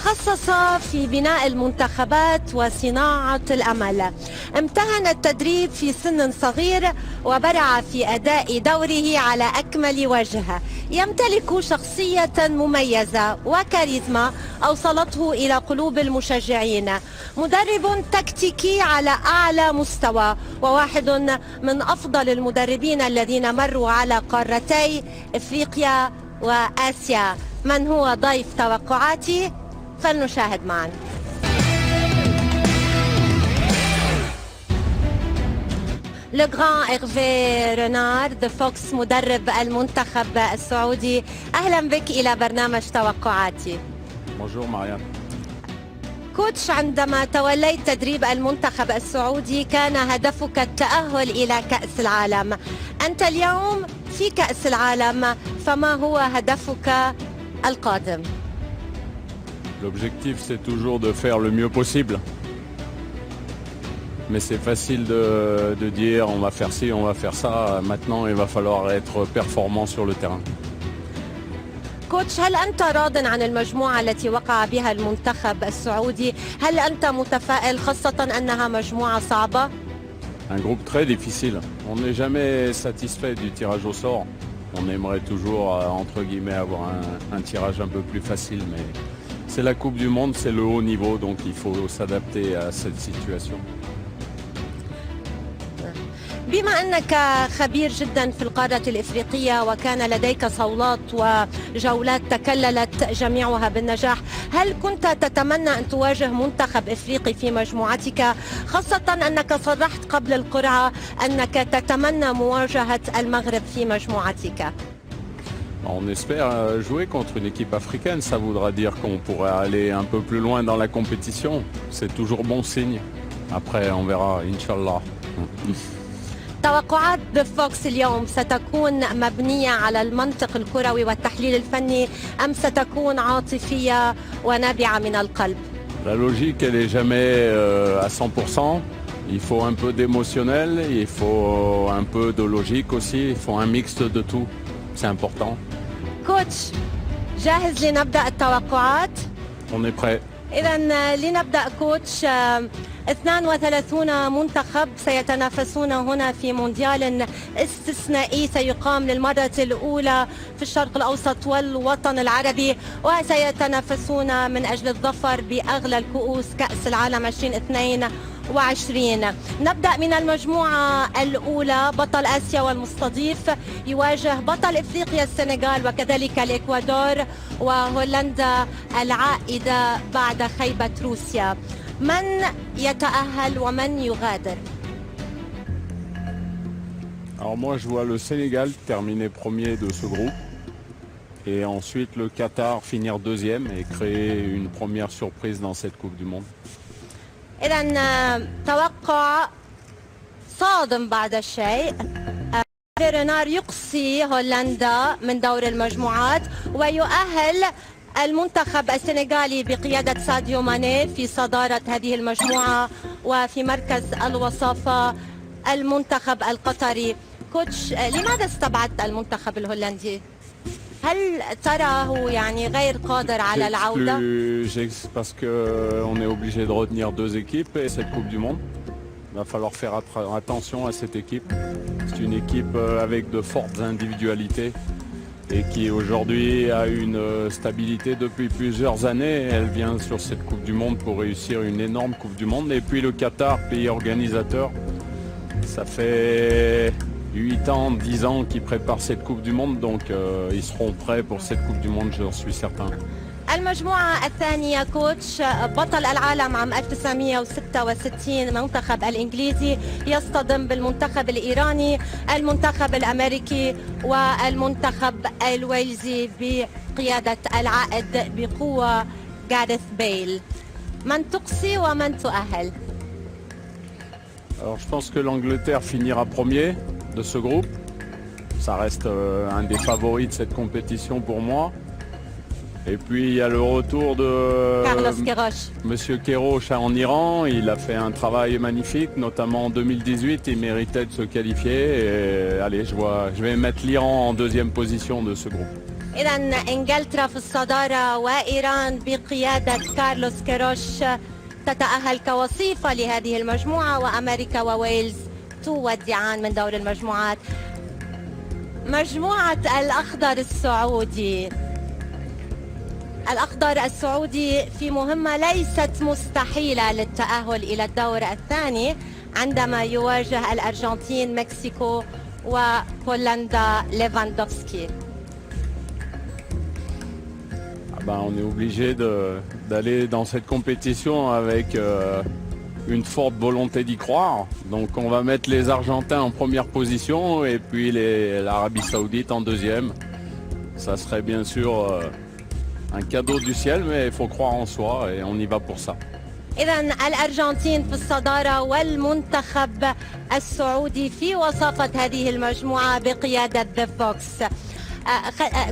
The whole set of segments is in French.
تخصص في بناء المنتخبات وصناعة الأمل. امتهن التدريب في سن صغير وبرع في أداء دوره على أكمل وجه. يمتلك شخصية مميزة وكاريزما أوصلته إلى قلوب المشجعين. مدرب تكتيكي على أعلى مستوى وواحد من أفضل المدربين الذين مروا على قارتي إفريقيا وآسيا. من هو ضيف توقعاتي؟ فلنشاهد معا. لغران إيرفي رينارد فوكس مدرب المنتخب السعودي، أهلا بك إلى برنامج توقعاتي. بونجور ماريان. كوتش، عندما توليت تدريب المنتخب السعودي كان هدفك التأهل إلى كأس العالم. أنت اليوم في كأس العالم، فما هو هدفك القادم؟ L'objectif c'est toujours de faire le mieux possible. Mais c'est facile de dire on va faire ci, on va faire ça. Maintenant il va falloir être performant sur le terrain. كوتش، هل أنت راض عن المجموعة التي وقع بها المنتخب السعودي؟ هل أنت متفائل خاصة أنها مجموعة صعبة؟ Un groupe très difficile. On n'est jamais satisfait du tirage au sort. On aimerait toujours entre guillemets avoir un tirage un peu plus facile, mais c'est la Coupe du Monde, c'est le haut niveau, donc il faut s'adapter à cette situation. بما أنك خبير جدا في القارة الإفريقية وكان لديك صولات وجولات تكللت جميعها بالنجاح، هل كنت تتمنى أن تواجه منتخب إفريقي في مجموعتك، خاصة أنك صرحت قبل القرعة أنك تتمنى مواجهة المغرب في مجموعتك؟ On espère jouer contre une équipe africaine, ça voudra dire qu'on pourrait aller un peu plus loin dans la compétition. C'est toujours bon signe. Après on verra, Inch'Allah. توقعات فوكس اليوم ستكون مبنية على المنطق الكروي والتحليل الفني أم ستكون عاطفية ونابعة من القلب؟ La logique elle est jamais à 100%. Il faut un peu d'émotionnel, il faut un peu de logique aussi, il faut un mixte de tout. C'est important. كوتش، جاهز لنبدأ التوقعات؟ On est prêt. إذا لنبدأ كوتش. 32 منتخب سيتنافسون هنا في مونديال استثنائي سيقام للمرة الأولى في الشرق الأوسط والوطن العربي، وسيتنافسون من أجل الظفر بأغلى الكؤوس كأس العالم 2022. نبدأ من المجموعة الأولى. بطل آسيا والمستضيف يواجه بطل إفريقيا السنغال وكذلك الإكوادور وهولندا العائدة بعد خيبة روسيا. من يتأهل ومن يغادر؟ Alors moi je vois le Sénégal terminer premier de ce groupe et ensuite le Qatar finir deuxième et créer une première surprise dans cette Coupe du Monde. إذن توقع صادم بعد الشيء. رينار يقصي هولندا من دور المجموعات ويؤهل المنتخب السنغالي بقيادة ساديو ماني في صدارة هذه المجموعة، وفي مركز الوصافة المنتخب القطري. كوتش، لماذا استبعدت المنتخب الهولندي؟ هل تراه يعني غير قادر على العودة؟ Parce qu'on est obligé de retenir deux équipes et cette Coupe du Monde. Il va falloir faire attention à cette équipe. C'est une équipe avec de fortes individualités et qui aujourd'hui a une stabilité depuis plusieurs années. Elle vient sur cette Coupe du Monde pour réussir une énorme Coupe du Monde. Et puis le Qatar, pays organisateur, ça fait 8 ans, 10 ans qu'ils préparent cette Coupe du Monde, donc ils seront prêts pour cette Coupe du Monde, j'en suis certain. المجموعة الثانية كوتش، بطل العالم عام 1966 المنتخب الإنجليزي يصطدم بالمنتخب الإيراني، المنتخب الأمريكي والمنتخب الويلزي بقيادة العائد بقوة غاريث بيل. من تقصي ومن تؤهل؟ Alors je pense que l'Angleterre finira premier de ce groupe. Ça reste un des favoris de cette compétition pour moi. Et puis il y a le retour de Monsieur Queiroz en Iran. Il a fait un travail magnifique, notamment en 2018. Il méritait de se qualifier. Et allez, je vais mettre l'Iran en deuxième position de ce groupe. إذا إنجلترا في الصدارة وإيران بقيادة كارلوس كيروش تتأهل كوصيفة لهذه المجموعة، وأمريكا وويلز تودعان من دور المجموعات. مجموعة الأخضر السعودي. الأخضر السعودي في مهمة ليست مستحيلة للتأهل إلى الدور الثاني عندما يواجه الأرجنتين، مكسيكو وبولندا ليفاندوفسكي. On est obligé d'aller dans cette compétition avec une forte volonté d'y croire. Donc on va mettre les Argentins en première position et puis l'Arabie Saoudite en deuxième. Ça serait bien sûr un cadeau du ciel, mais il faut croire en soi et on y va pour ça. إذا الأرجنتين في الصدارة والمنتخب السعودي في وصافة هذه المجموعة بقيادة ذا فوكس.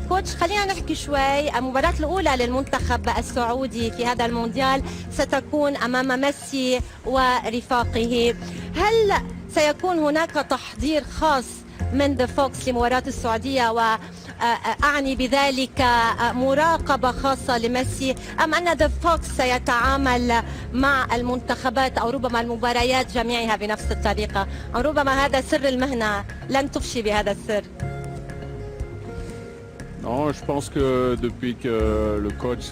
كوتش، خلينا نحكي شوي. المباراة الأولى للمنتخب السعودي في هذا المونديال ستكون أمام ميسي ورفاقه. هل سيكون هناك تحضير خاص من ذا فوكس لمباراة السعودية، وأعني بذلك مراقبة خاصة لميسي، أم أن ذا فوكس سيتعامل مع المنتخبات أو ربما المباريات جميعها بنفس الطريقة؟ أو ربما هذا سر المهنة، لن تفشي بهذا السر. Non, je pense que depuis que le coach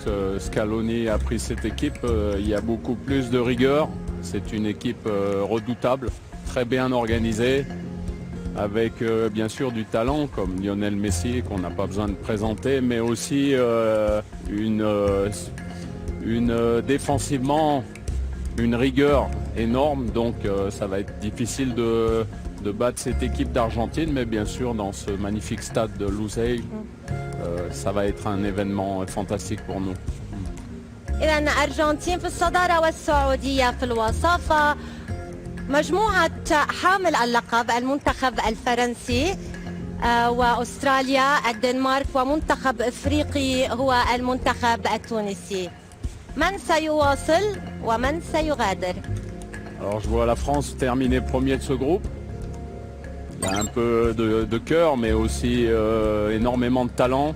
Scaloni a pris cette équipe, il y a beaucoup plus de rigueur. C'est une équipe redoutable, très bien organisée, avec bien sûr du talent comme Lionel Messi qu'on n'a pas besoin de présenter, mais aussi défensivement une rigueur énorme. Donc ça va être difficile de battre cette équipe d'Argentine, mais bien sûr dans ce magnifique stade de Lusail, ça va être un événement fantastique pour nous. إذا الأرجنتين في الصدارة والسعودية في الوصافة. مجموعة حامل اللقب المنتخب الفرنسي وأستراليا، الدنمارك، ومنتخب إفريقي هو المنتخب التونسي. من سيواصل ومن سيغادر؟ Alors je vois la France terminer premier de ce groupe. Il y a un peu de cœur, mais aussi énormément de talent.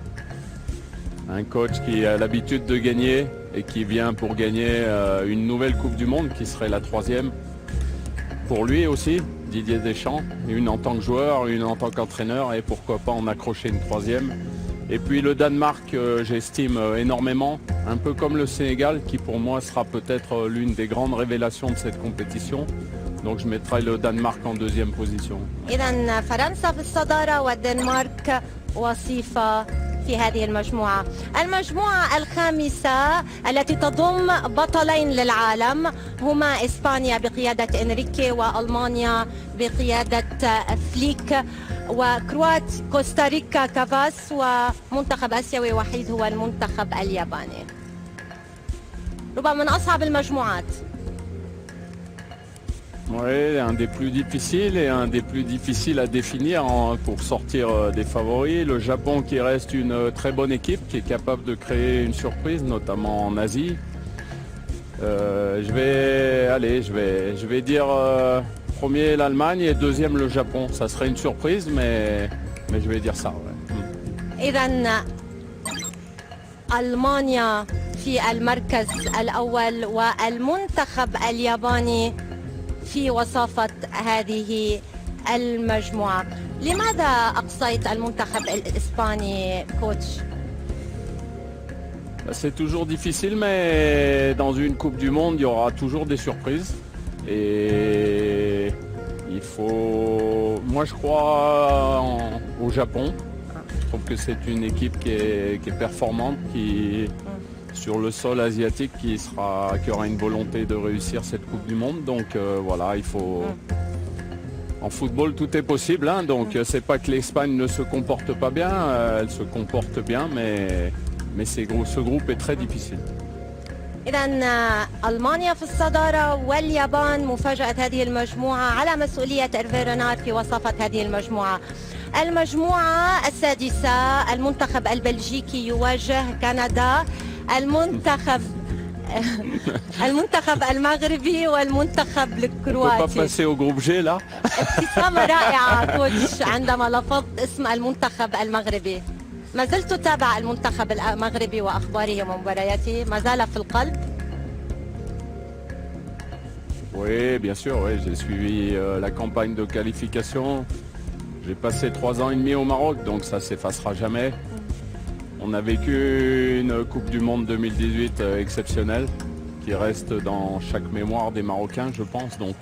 Un coach qui a l'habitude de gagner et qui vient pour gagner une nouvelle Coupe du Monde qui serait la 3e. Pour lui aussi, Didier Deschamps, une en tant que joueur, une en tant qu'entraîneur, et pourquoi pas en accrocher une 3e. Et puis le Danemark, j'estime énormément, un peu comme le Sénégal, qui pour moi sera peut-être l'une des grandes révélations de cette compétition. Donc je mettrai le Danemark en 2e position. إذن فرنسا في الصدارة والدنمارك وصيفة في هذه المجموعة. المجموعة الخامسة التي تضم بطلين للعالم هما إسبانيا بقيادة إنريكي وألمانيا بقيادة فليك كوستاريكا كافاس، ومنتخب آسيوي وحيد هو المنتخب الياباني. ربما من أصعب المجموعات. Oui, un des plus difficiles et un des plus difficiles à définir pour sortir des favoris. Le Japon qui reste une très bonne équipe, qui est capable de créer une surprise, notamment en Asie. Je vais dire premier l'Allemagne et 2e le Japon. Ça serait une surprise, mais je vais dire ça. Ouais. إذن ألمانيا في المركز الأول والمنتخب الياباني في وصافة هذه المجموعة. لماذا أقصيت المنتخب الإسباني كوتش؟ C'est toujours difficile, mais dans une Coupe du Monde, il y aura toujours des surprises. Et il faut... Moi, je crois au Japon. Je trouve que c'est une équipe qui est performante, qui... sur le sol asiatique qui aura une volonté de réussir cette Coupe du Monde. Donc voilà, il faut... En football, tout est possible. Hein, donc c'est pas que l'Espagne ne se comporte pas bien, elle se comporte bien, mais ce groupe est très difficile. إذن ألمانيا في الصدارة واليابان مفاجأة هذه المجموعة على مسؤولية إيرفي رينار في وصافة هذه المجموعة. المجموعة السادسة المنتخب البلجيكي يواجه كندا، المنتخب المغربي والمنتخب الكرواتي. ابتسامة رائعة كوتش عندما لفظت اسم المنتخب المغربي. ما زلت تتابع المنتخب المغربي وأخباره ومبارياته؟ ما زال في القلب؟ Oui, bien sûr, oui, j'ai suivi la campagne de qualification. J'ai passé 3 ans et demi au Maroc, donc ça s'effacera jamais. On a vécu une Coupe du Monde 2018 exceptionnelle, qui reste dans chaque mémoire des Marocains, je pense. Donc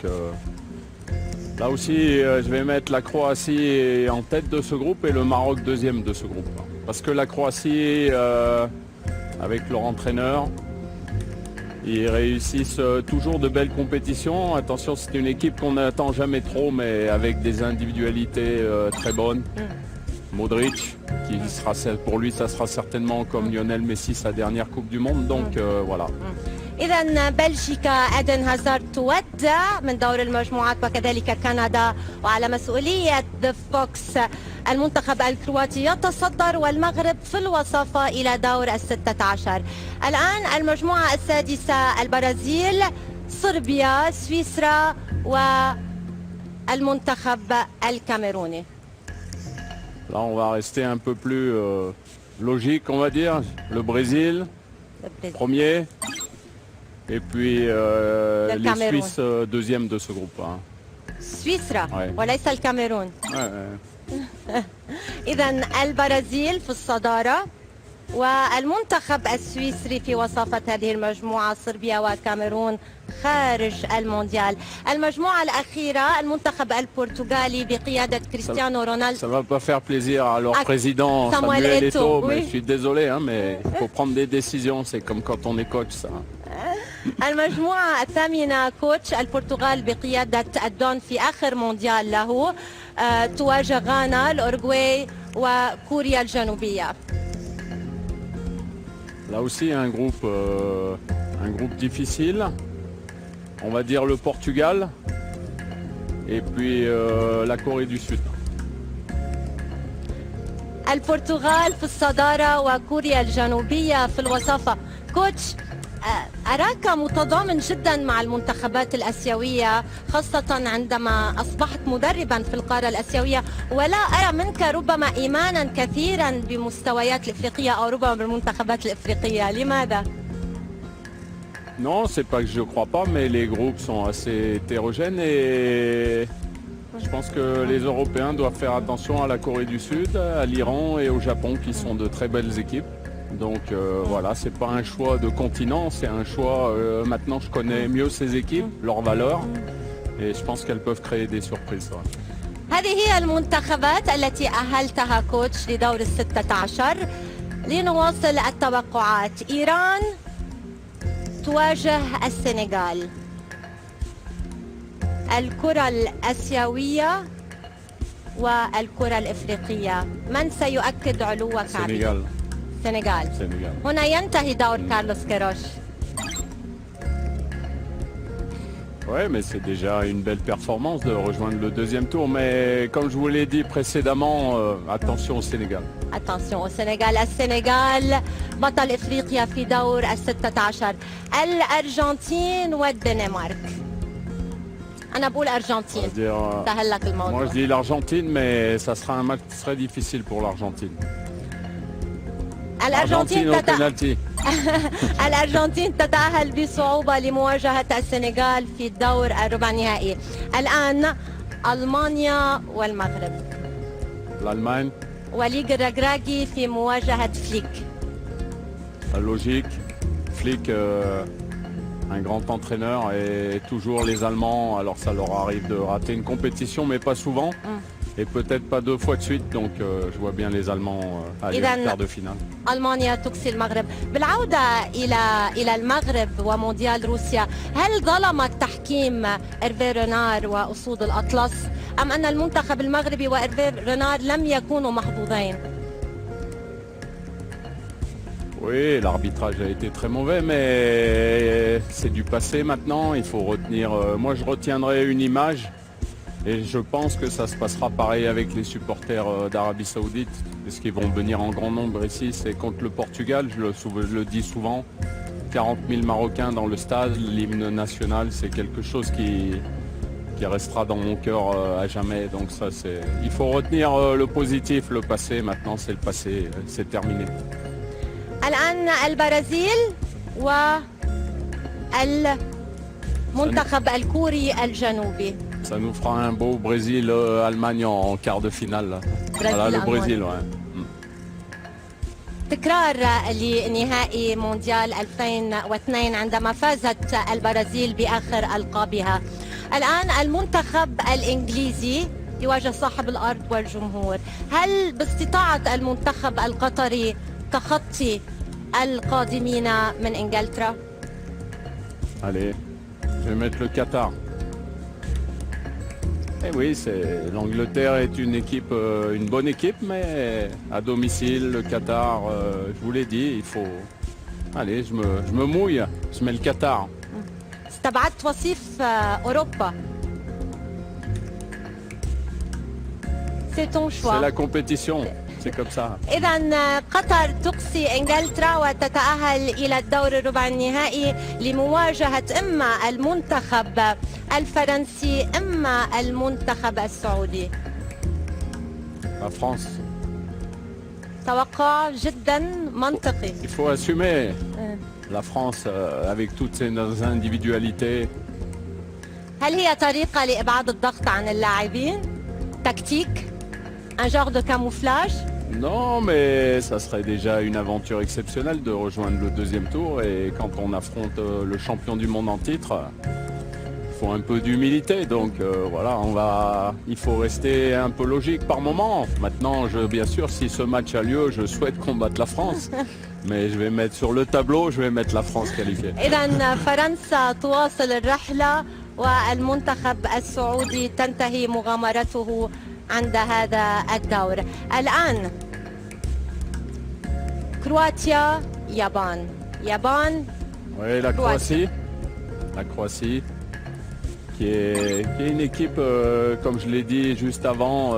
là aussi, je vais mettre la Croatie en tête de ce groupe et le Maroc deuxième de ce groupe. Parce que la Croatie, avec leur entraîneur, ils réussissent toujours de belles compétitions. Attention, c'est une équipe qu'on n'attend jamais trop, mais avec des individualités très bonnes. Modric, qui sera celle pour lui, ça sera certainement comme Lionel Messi sa dernière Coupe du Monde. Donc voilà. إذا بلجيكا إيدن هازارد تودع من دور المجموعات وكذلك كندا، وعلى مسؤولية ذا فوكس المنتخب الكرواتي يتصدر والمغرب في الوصافة إلى دور ال16. الآن المجموعة السادسة البرازيل، صربيا، سويسرا والمنتخب الكاميروني. Là, on va rester un peu plus logique, on va dire. Le Brésil, premier. Et puis les Suisses, deuxième de ce groupe. Hein. سويسرا Ouais. وليس الكاميرون. إذا البرازيل في الصدارة والمنتخب السويسري في وصافة هذه المجموعة، صربيا وكاميرون خارج المونديال. المجموعة الأخيرة المنتخب البرتغالي بقيادة كريستيانو رونالدو. Ça va pas faire plaisir à leur président Samuel Samuel Eto'o, Eto'o, mais oui. je suis désolé, hein, mais il faut prendre des décisions, c'est comme quand on est coach ça. المجموعة الثامنة كوتش البرتغال بقيادة الدون في آخر مونديال له، تواجه غانا، الأورغواي وكوريا الجنوبية. Là aussi un groupe difficile. On va dire le Portugal et puis la Corée du Sud. البرتغال في الصدارة وكوريا الجنوبية في الوصافة. كوتش، أراك متضامن جدا مع المنتخبات الأسيوية، خاصة عندما أصبحت مدربا في القارة الأسيوية، ولا أرى منك ربما إيمانا كثيرا بمستويات الإفريقية أو ربما بالمنتخبات الإفريقية. لماذا؟ Non, c'est pas que je ne crois pas, mais les groupes sont assez hétérogènes et je pense que les Européens doivent faire attention à la Corée du Sud, à l'Iran et au Japon qui sont de très belles équipes. Donc voilà, c'est pas un choix de continent, c'est un choix, maintenant je connais mieux ces équipes, leurs valeurs, et je pense qu'elles peuvent créer des surprises. Ouais. هذه هي المنتخبات التي أهلتها كوتش لدور ال16. لنواصل التوقعات. إيران تواجه السنغال. الكرة الآسيوية والكرة الإفريقية، من سيؤكد علوك عليه؟ Sénégal. السنغال. هنا ينتهي دور كارلوس كيروش. Ouais, mais c'est déjà une belle performance de rejoindre le deuxième tour. Mais comme je vous l'ai dit précédemment, attention au Sénégal. Attention au Sénégal. السنغال بطل إفريقيا في دور ال16. الأرجنتين والدنمارك. أنا بقول أرجنتين. سهل لك الموضوع. Moi je dis l'Argentine, mais ça sera un match très difficile pour l'Argentine. الأرجنتين au penalty. الأرجنتين تتأهل بصعوبة لمواجهة السنغال في الدور الربع النهائي. الآن ألمانيا والمغرب. L'Allemagne. وليج الرجراجي في مواجهة فليك. La logique. Flick, un grand entraîneur, et toujours les Allemands, alors ça leur arrive de rater une compétition, mais pas souvent. Et peut-être pas 2 fois de suite, donc je vois bien les Allemands aller en quart de finale. ألمانيا تقصي المغرب. بالعودة إلى المغرب ومونديال روسيا، هل ظلم التحكيم إيرفي رينار وأسود الأطلس، أم أن المنتخب المغربي وإيرفي رينار لم يكونوا محظوظين؟ Oui, l'arbitrage a été très mauvais, mais c'est du passé maintenant. Il faut retenir. Moi, je retiendrai une image, et je pense que ça se passera pareil avec les supporters d'Arabie Saoudite, parce qu'ils vont venir en grand nombre ici. C'est contre le Portugal, je le dis souvent. 40 000 Marocains dans le stade, l'hymne national, c'est quelque chose qui restera dans mon cœur à jamais. Donc ça, il faut retenir le positif, le passé. Maintenant, c'est le passé, c'est terminé. الآن البرازيل والمنتخب الكوري الجنوبي. Ça nous fera un beau Brésil-Allemagne en quart de finale. Là. Voilà le Brésil, ouais. تكرار لنهائي مونديال 2002 عندما فازت البرازيل بآخر ألقابها. الآن المنتخب الإنجليزي يواجه صاحب الأرض والجمهور. هل باستطاعة المنتخب القطري تخطي القادمين من إنجلترا؟ Allez, je vais mettre le Qatar. Et oui, l'Angleterre est une équipe, une bonne équipe, mais à domicile, le Qatar, je vous l'ai dit, il faut... Allez, je me mouille, je mets le Qatar. استبعدت وصيف أوروبا. C'est ton choix. C'est la compétition, c'est comme ça. إذا قطر تقصي إنجلترا وتتأهل إلى الدور الربع النهائي لمواجهة إما المنتخب الفرنسي إما المنتخب السعودي. La France. توقع جدا منطقي. Il faut assumer la France avec toutes ses individualités. هل هي طريقة لإبعاد الضغط عن اللاعبين؟ تكتيك؟ Un genre de camouflage? Non, mais ça serait déjà une aventure exceptionnelle de rejoindre le deuxième tour. Et quand on affronte le champion du monde en titre, il faut un peu d'humilité. Donc voilà, il faut rester un peu logique par moment. Maintenant, bien sûr, si ce match a lieu, je souhaite combattre la France. Mais je vais mettre sur le tableau, je vais mettre la France qualifiée. إذا فرنسا تواصل الرحلة والمنتخب السعودي تنتهي مغامرته عند هذا الدور. الآن كرواتيا يابان. Oui, la Croatie. La Croatie qui est une équipe, comme je l'ai dit juste avant,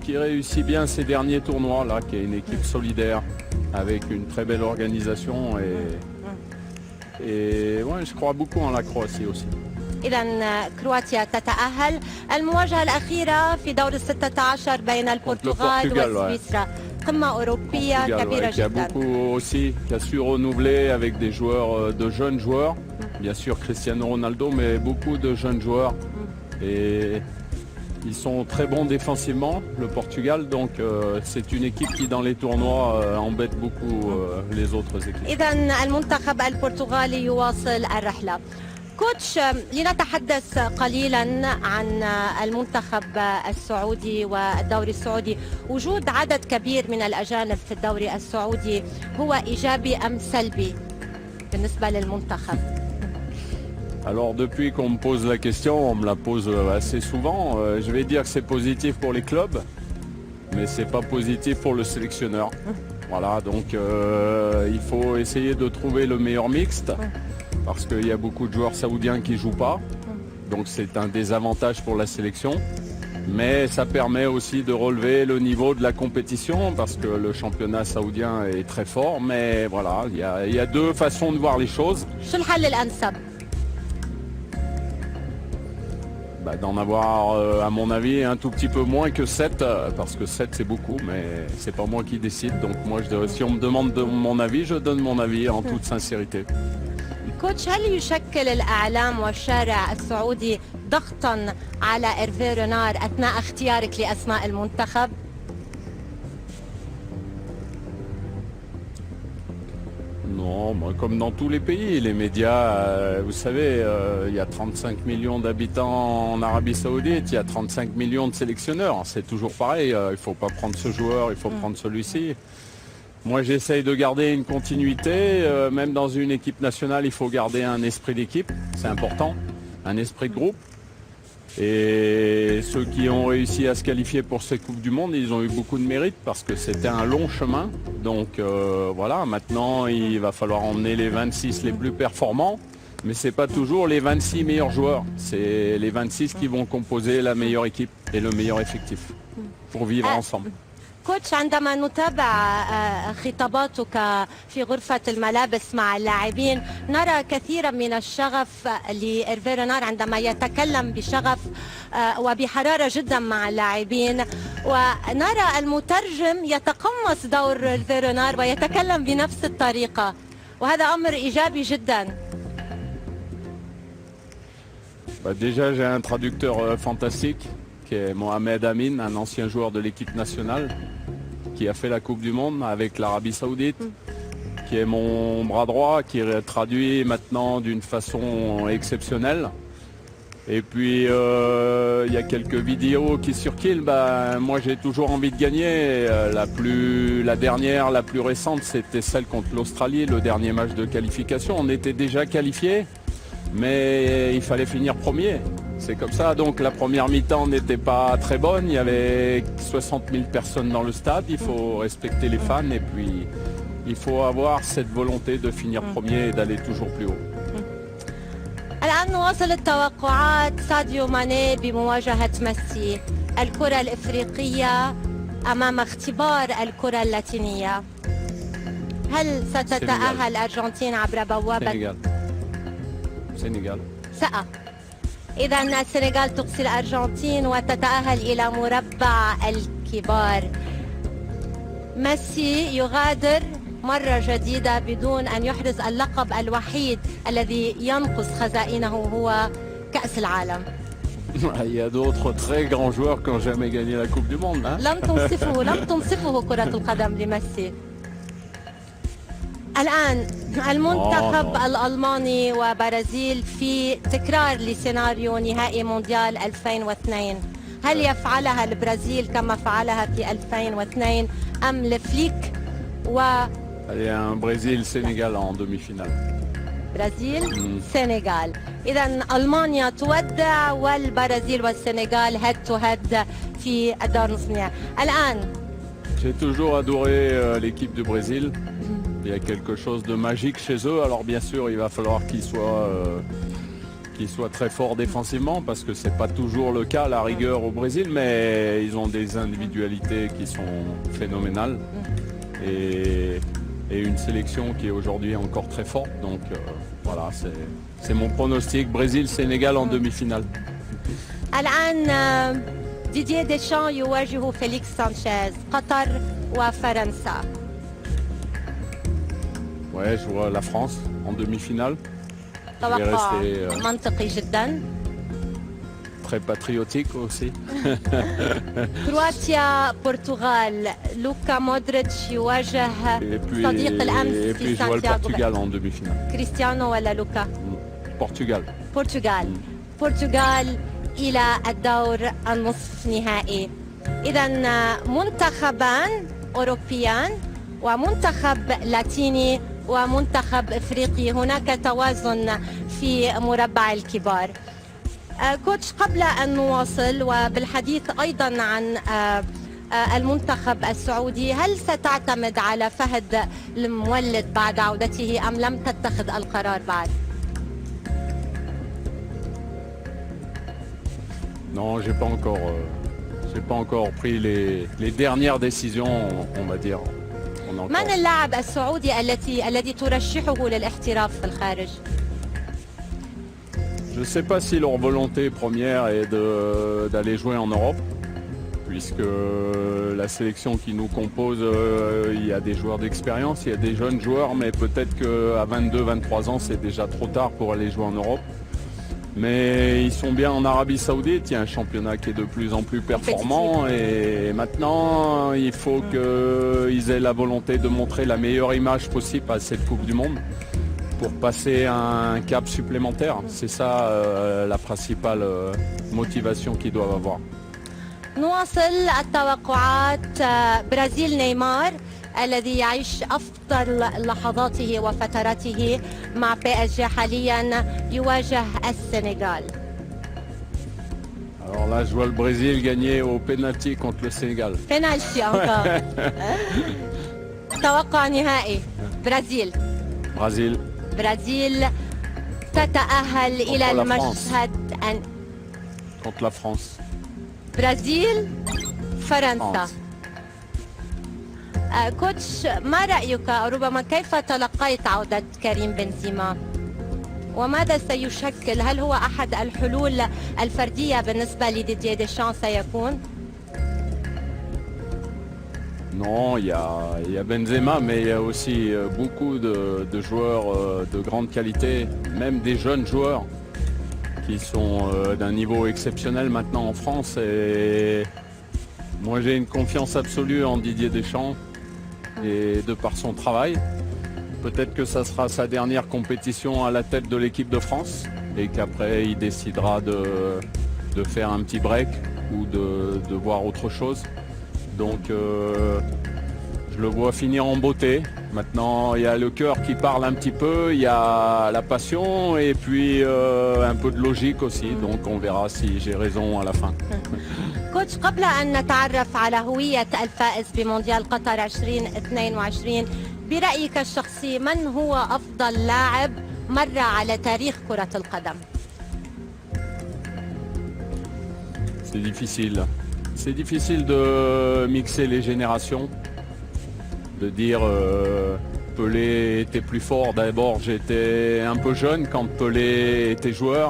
qui réussit bien ses derniers tournois, là, qui est une équipe solidaire avec une très belle organisation et ouais, je crois beaucoup en la Croatie aussi. إذا كرواتيا تتأهل. المواجهة الأخيرة في دور 16 بين البرتغال وسويسرا. قمة أوروبية كبيرة qui a جدا. beaucoup aussi, qui a su renouveler avec des joueurs, de jeunes joueurs. Bien sûr Cristiano Ronaldo, mais beaucoup de jeunes joueurs. Et ils sont très bons défensivement, le Portugal. Donc c'est une équipe qui dans les tournois embête beaucoup les autres équipes. إذا المنتخب البرتغالي يواصل الرحلة. كوتش، لنتحدث قليلا عن المنتخب السعودي والدوري السعودي. وجود عدد كبير من الأجانب في الدوري السعودي هو إيجابي أم سلبي بالنسبة للمنتخب؟ Alors depuis qu'on me pose la question, on me la pose assez souvent, je vais dire que c'est positif pour les clubs, mais c'est pas positif pour le sélectionneur. Voilà, donc il faut essayer de trouver le meilleur mixte, parce qu'il y a beaucoup de joueurs saoudiens qui jouent pas, donc c'est un désavantage pour la sélection. Mais ça permet aussi de relever le niveau de la compétition, parce que le championnat saoudien est très fort, mais voilà, il y a deux façons de voir les choses. شو الحل الأنسب؟ D'en avoir, à mon avis, un tout petit peu moins que 7, parce que 7 c'est beaucoup, mais c'est pas moi qui décide. Donc moi, si on me demande mon avis, je donne mon avis en toute sincérité. كوتش، هل يشكل الإعلام والشارع السعودي ضغطا على إيرفي رونار أثناء اختيارك لأسماء المنتخب؟ Non, moi, comme dans tous les pays, les médias, vous savez, il y a 35 millions d'habitants en Arabie Saoudite, il y a 35 millions de sélectionneurs. C'est toujours pareil, il ne faut pas prendre ce joueur, il faut prendre celui-ci. Moi, j'essaye de garder une continuité. Même dans une équipe nationale, il faut garder un esprit d'équipe, c'est important, un esprit de groupe. Et ceux qui ont réussi à se qualifier pour ces Coupes du Monde, ils ont eu beaucoup de mérite parce que c'était un long chemin. Donc voilà, maintenant il va falloir emmener les 26 les plus performants. Mais ce n'est pas toujours les 26 meilleurs joueurs. C'est les 26 qui vont composer la meilleure équipe et le meilleur effectif pour vivre ensemble. كوتش، عندما نتابع خطاباتك في غرفة الملابس مع اللاعبين نرى كثيرا من الشغف لإيرفي رينار عندما يتكلم بشغف وبحرارة جدا مع اللاعبين، ونرى المترجم يتقمص دور إيرفي رينار ويتكلم بنفس الطريقة، وهذا أمر إيجابي جدا. Déjà, j'ai un traducteur fantastique qui est Mohamed Amin, un ancien joueur de l'équipe nationale qui a fait la Coupe du Monde avec l'Arabie Saoudite, qui est mon bras droit, qui traduit maintenant d'une façon exceptionnelle. Et puis il y a quelques vidéos qui circulent. Moi j'ai toujours envie de gagner. La dernière, la plus récente, c'était celle contre l'Australie, le dernier match de qualification. On était déjà qualifiés, mais il fallait finir premier. C'est comme ça. Donc la première mi-temps n'était pas très bonne. Il y avait 60 000 personnes dans le stade. Il faut respecter les fans et puis il faut avoir cette volonté de finir premier et d'aller toujours plus haut. الآن وصلت توقعات ساديو ماني بمواجهة ميسي، الكرة الإفريقية أمام اختبار الكرة اللاتينية. هل ستتأهل الأرجنتين عبر بوابة سنغال؟ إذا السنغال تقصي الأرجنتين وتتأهل إلى مربع الكبار. ميسي يغادر مرة جديدة بدون أن يحرز اللقب الوحيد الذي ينقص خزائنه هو كأس العالم. Il y a d'autres très grands joueurs qui n'ont jamais gagné la Coupe du Monde. لم تنصفه كرة القدم لميسي. الآن المنتخب الألماني وبرازيل في تكرار لسيناريو نهائي مونديال 2002. هل يفعلها البرازيل كما فعلها في 2002 أم لفليك Il y a un Brésil-Sénégal en demi-finale. برازيل سنغال. إذا ألمانيا تودع والبرازيل والسنغال هيد تو هيد في الدور نصف النهائي. الآن J'ai toujours adoré l'équipe du Brésil. Il y a quelque chose de magique chez eux. Alors bien sûr, il va falloir qu'ils soient très forts défensivement parce que c'est pas toujours le cas à la rigueur au Brésil, mais ils ont des individualités qui sont phénoménales et une sélection qui est aujourd'hui encore très forte. Donc voilà, c'est mon pronostic Brésil-Sénégal en demi-finale. الآن ديدييه ديشان يواجه فيليكس سانشيز، قطر وفرنسا. Ouais, je vois la France en demi-finale. توقع منطقي جدا. Très patriotique aussi. كرواتيا برتغال، لوكا مودريتش يواجه صديق الأمس في سانتياغو. Portugal en demi-finale. كريستيانو ولا لوكا؟ برتغال إلى الدور النصف نهائي. إذا منتخبان أوروبيان ومنتخب لاتيني ومنتخب إفريقي، هناك توازن في مربع الكبار. كوتش، قبل أن نواصل وبالحديث أيضا عن المنتخب السعودي، هل ستعتمد على فهد المولد بعد عودته أم لم تتخذ القرار بعد؟ Non, j'ai pas encore pris les dernières décisions, on va dire. من اللاعب السعودي الذي ترشحه للاحتراف في الخارج؟ Je ne sais pas si leur volonté première est d'aller jouer en Europe, puisque la sélection qui nous compose, il y a des joueurs d'expérience, il y a des jeunes joueurs, mais peut-être qu'à 22-23 ans, c'est déjà trop tard pour aller jouer en Europe. Mais ils sont bien en Arabie Saoudite, il y a un championnat qui est de plus en plus performant et maintenant il faut qu'ils aient la volonté de montrer la meilleure image possible à cette Coupe du Monde pour passer un cap supplémentaire. C'est ça la principale motivation qu'ils doivent avoir. نواصل التوقعات. برازيل نيمار الذي يعيش أفضل لحظاته وفتراته مع PSG حاليا يواجه السنغال. Alors là, je vois le Brésil gagner au penalty contre le Sénégal. Penalty encore. توقع نهائي. برازيل تتأهل إلى المشهد contre la France. برازيل فرنسا. كوتش، ما رأيك أو ربما كيف تلقيت عودة كريم بنزيما؟ وماذا سيشكل؟ هل هو أحد الحلول الفردية بالنسبة لديدييه ديشان سيكون؟ Non, il y a Benzema, mais il y a aussi beaucoup de joueurs de grande qualité, même des jeunes joueurs qui sont d'un niveau exceptionnel maintenant en France. Et moi, j'ai une confiance absolue en Didier Deschamps et de par son travail. Peut-être que ça sera sa dernière compétition à la tête de l'équipe de France et qu'après, il décidera de faire un petit break ou de voir autre chose. Donc je le vois finir en beauté. Maintenant il y a le cœur qui parle un petit peu, il y a la passion et puis un peu de logique aussi. Donc on verra si j'ai raison à la fin. كوتش، قبل أن نتعرف على هوية الفائز بمونديال قطر 2022، برأيك الشخصي من هو أفضل لاعب مر على تاريخ كرة القدم؟ C'est difficile. C'est difficile de mixer les générations, de dire Pelé était plus fort. D'abord, j'étais un peu jeune quand Pelé était joueur,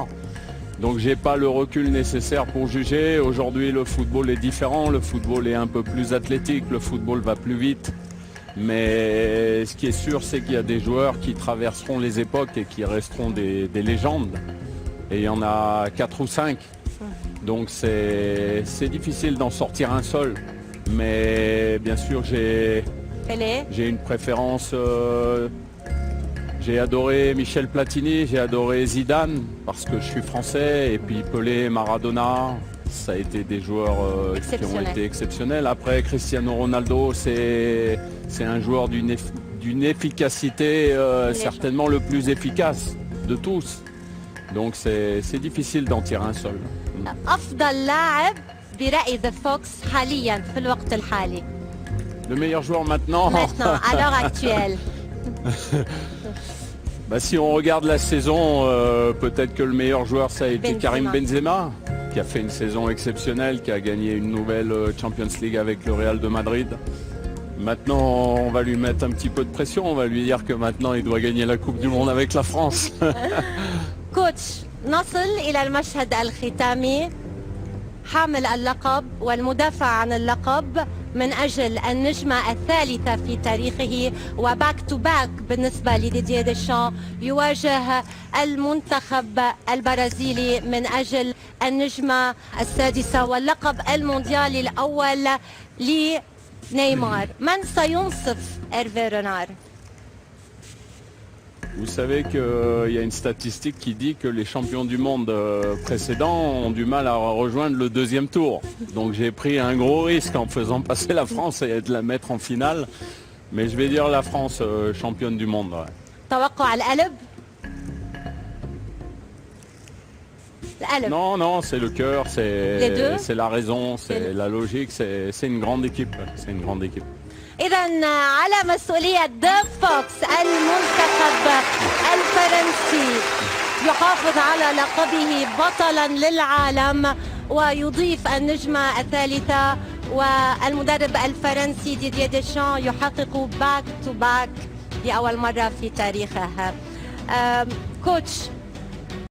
donc j'ai pas le recul nécessaire pour juger. Aujourd'hui, le football est différent, le football est un peu plus athlétique, le football va plus vite. Mais ce qui est sûr, c'est qu'il y a des joueurs qui traverseront les époques et qui resteront des légendes. Et il y en a 4 ou 5. Donc c'est difficile d'en sortir un seul. Mais bien sûr, j'ai une préférence. J'ai adoré Michel Platini, j'ai adoré Zidane parce que je suis français. Et puis Pelé, Maradona, ça a été des joueurs qui ont été exceptionnels. Après, Cristiano Ronaldo, c'est un joueur d'une efficacité certainement le plus efficace de tous. Donc c'est difficile d'en tirer un seul. أفضل لاعب برأي ذا فوكس حاليا في الوقت الحالي. Le meilleur joueur maintenant. Maintenant, à l'heure actuelle. Bah, si on regarde la saison, peut-être que le meilleur joueur ça a été Karim Benzema, qui a fait une saison exceptionnelle, qui a gagné une nouvelle Champions League avec le Real de Madrid. Maintenant, on va lui mettre un petit peu de pression, on va lui dire que maintenant il doit gagner la Coupe du Monde avec la France. كوتش، نصل إلى المشهد الختامي. حامل اللقب والمدافع عن اللقب من أجل النجمة الثالثة في تاريخه وباك تو باك بالنسبة لديدييه ديشان يواجه المنتخب البرازيلي من أجل النجمة السادسة واللقب المونديالي الأول لنيمار. من سينصف إيرفي رونار؟ Vous savez qu'il y a une statistique qui dit que les champions du monde précédents ont du mal à rejoindre le deuxième tour. Donc j'ai pris un gros risque en faisant passer la France et de la mettre en finale. Mais je vais dire la France championne du monde. Ouais. توقع القلب؟ القلب. Non, c'est le cœur, c'est la raison, c'est la logique, c'est une grande équipe. C'est une grande équipe. إذا على مسؤولية ذا فوكس المنتخب الفرنسي يحافظ على لقبه بطلا للعالم ويضيف النجمة الثالثة، والمدرب الفرنسي ديدييه ديشان يحقق باك تو باك لأول مرة في تاريخه. كوتش،